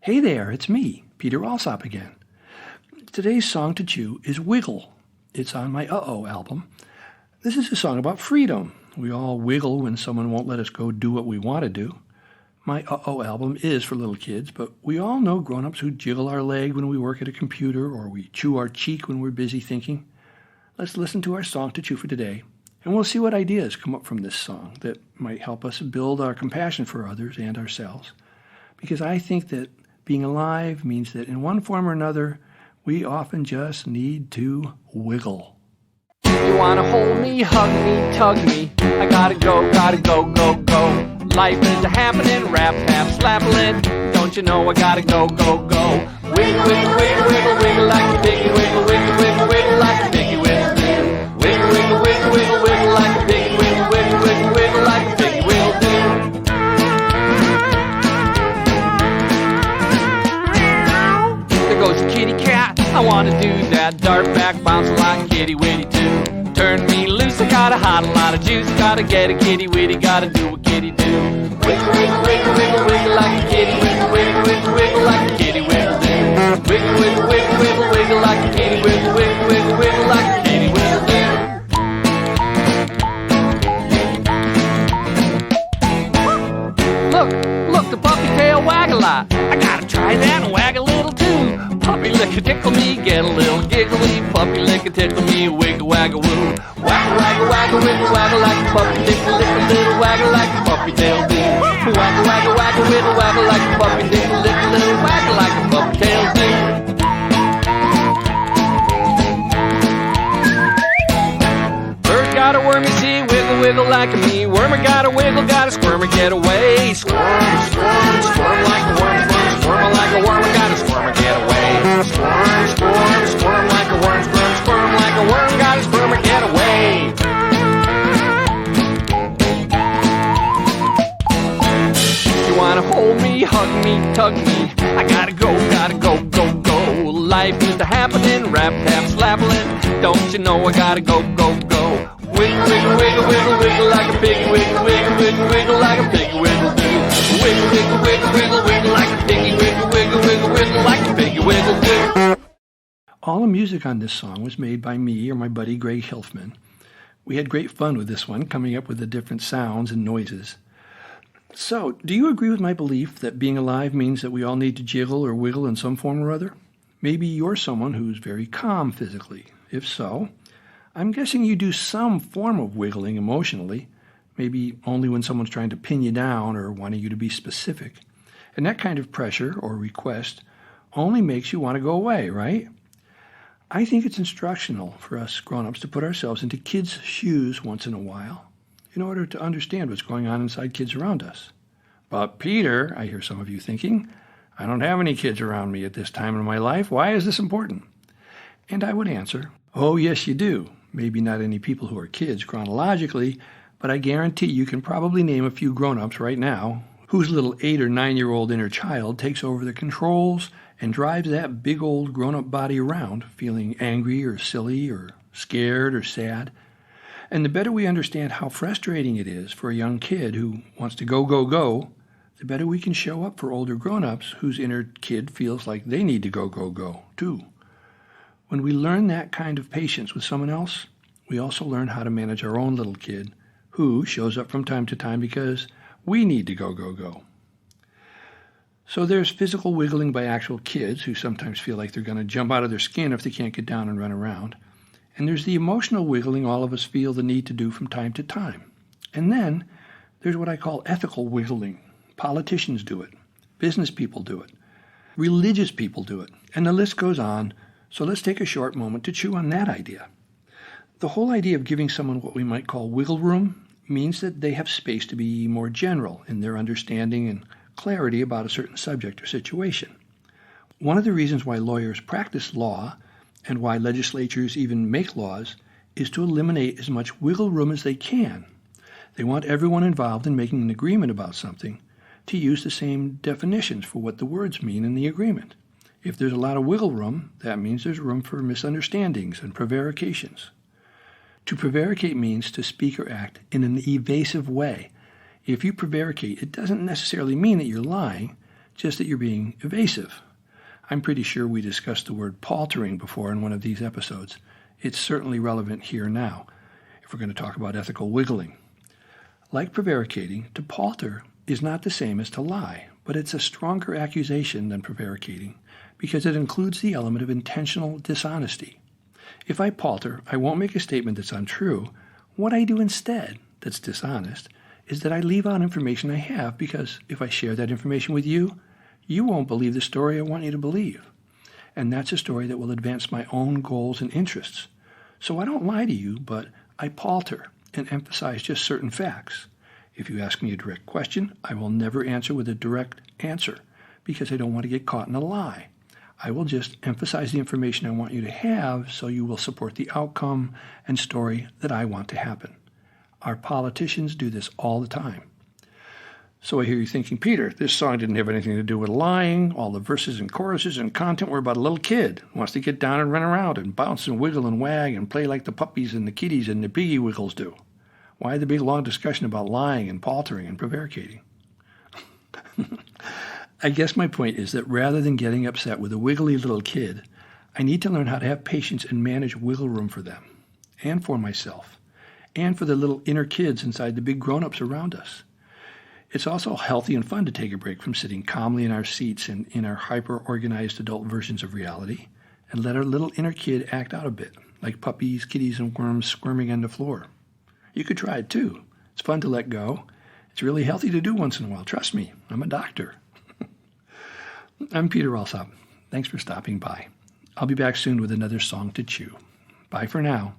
Hey there, it's me, Peter Alsop again. Today's song to chew is Wiggle. It's on my Uh-Oh album. This is a song about freedom. We all wiggle when someone won't let us go do what we want to do. My Uh-Oh album is for little kids, but we all know grown-ups who jiggle our leg when we work at a computer or we chew our cheek when we're busy thinking. Let's listen to our song to chew for today, and we'll see what ideas come up from this song that might help us build our compassion for others and ourselves. Because I think that being alive means that in one form or another, we often just need to wiggle. You wanna hold me, hug me, tug me. I gotta go, go, go. Life is a happening, rap, tap, slapping. Don't you know I gotta go, go. Wiggle, wiggle, wiggle, wiggle, wiggle like a piggy, wiggle, wiggle, wiggle, wiggle like a piggy, wiggle, wiggle, wiggle, wiggle, wiggle, wiggle like a piggy, wiggle, wiggle, wiggle, wiggle like a piggy, wiggle, There goes the kitty cat. I wanna do that dart back, bounce like kitty witty too. Turn me loose, I got a hot lot of juice. Gotta get a kitty witty, gotta do what kitty do. Wiggle, wiggle, wiggle, wiggle, wiggle like a kitty, wiggle, wiggle, wiggle, wiggle like a kitty wiggle do. Wiggle, wiggle, wiggle, wiggle, wiggle like a kitty, wiggle, wiggle, wiggle, wiggle like a kitty wiggle do. Look, the puppy tail wag a lot. I gotta try that and wag a little too. Puppy lick a tickle me, get a little giggly. Puppy lick a tickle me, wiggle waggle woo. Waggle waggle waggle wiggle waggle like a puppy dick, lick a little waggle like a puppy tail do. Waggle waggle waggle wiggle waggle like a puppy dick, lick a little waggle like a puppy tail do. Bird got a wormy see, wiggle wiggle like a me. Wormer got a wiggle, got a squirmer get away. Squirm, squirm, squirm like a worm, squirm, squirm like a worm, got a squirmer get away. Squirm, squirm, squirm like a worm, squirm, squirm like a worm, got a squirmer get away. You wanna hold me, hug me, tug me. I gotta go, go. Life is the happening, rap, tap, slapping. Don't you know I gotta go, go. Wiggle, wiggle, wiggle, wiggle, wiggle like a piggy, wiggle, wiggle, wiggle, wiggle like a piggy, wiggle do. Wiggle, wiggle, wiggle, wiggle, wiggle like a piggy, wiggle, wiggle, wiggle, wiggle like a piggy, wiggle do. All the music on this song was made by me or my buddy Greg Hilfman. We had great fun with this one, coming up with the different sounds and noises. So, do you agree with my belief that being alive means that we all need to jiggle or wiggle in some form or other? Maybe you're someone who's very calm physically. If so, I'm guessing you do some form of wiggling emotionally, maybe only when someone's trying to pin you down or wanting you to be specific. And that kind of pressure or request only makes you want to go away, right? I think it's instructional for us grown-ups to put ourselves into kids' shoes once in a while in order to understand what's going on inside kids around us. But Peter, I hear some of you thinking, I don't have any kids around me at this time in my life. Why is this important? And I would answer, oh, yes, you do. Maybe not any people who are kids chronologically, but I guarantee you can probably name a few grown-ups right now whose little 8 or 9-year-old inner child takes over the controls and drives that big old grown-up body around, feeling angry or silly or scared or sad. And the better we understand how frustrating it is for a young kid who wants to go, the better we can show up for older grown-ups whose inner kid feels like they need to go, too. When we learn that kind of patience with someone else, we also learn how to manage our own little kid who shows up from time to time because we need to go. So there's physical wiggling by actual kids who sometimes feel like they're going to jump out of their skin if they can't get down and run around. And there's the emotional wiggling all of us feel the need to do from time to time. And then there's what I call ethical wiggling. Politicians do it. Business people do it. Religious people do it. And the list goes on. So let's take a short moment to chew on that idea. The whole idea of giving someone what we might call wiggle room means that they have space to be more general in their understanding and clarity about a certain subject or situation. One of the reasons why lawyers practice law and why legislatures even make laws is to eliminate as much wiggle room as they can. They want everyone involved in making an agreement about something to use the same definitions for what the words mean in the agreement. If there's a lot of wiggle room, that means there's room for misunderstandings and prevarications. To prevaricate means to speak or act in an evasive way. If you prevaricate, it doesn't necessarily mean that you're lying, just that you're being evasive. I'm pretty sure we discussed the word paltering before in one of these episodes. It's certainly relevant here now, if we're going to talk about ethical wiggling. Like prevaricating, to palter is not the same as to lie, but it's a stronger accusation than prevaricating because it includes the element of intentional dishonesty. If I palter, I won't make a statement that's untrue. What I do instead, that's dishonest, is that I leave out information I have because if I share that information with you, you won't believe the story I want you to believe. And that's a story that will advance my own goals and interests. So I don't lie to you, but I palter and emphasize just certain facts. If you ask me a direct question, I will never answer with a direct answer because I don't want to get caught in a lie. I will just emphasize the information I want you to have so you will support the outcome and story that I want to happen. Our politicians do this all the time. So I hear you thinking, Peter, this song didn't have anything to do with lying. All the verses and choruses and content were about a little kid who wants to get down and run around and bounce and wiggle and wag and play like the puppies and the kitties and the piggy wiggles do. Why the big long discussion about lying and paltering and prevaricating? I guess my point is that rather than getting upset with a wiggly little kid, I need to learn how to have patience and manage wiggle room for them, and for myself, and for the little inner kids inside the big grown-ups around us. It's also healthy and fun to take a break from sitting calmly in our seats and in our hyper-organized adult versions of reality and let our little inner kid act out a bit, like puppies, kitties, and worms squirming on the floor. You could try it too. It's fun to let go. It's really healthy to do once in a while. Trust me, I'm a doctor. I'm Peter Alsop. Thanks for stopping by. I'll be back soon with another song to chew. Bye for now.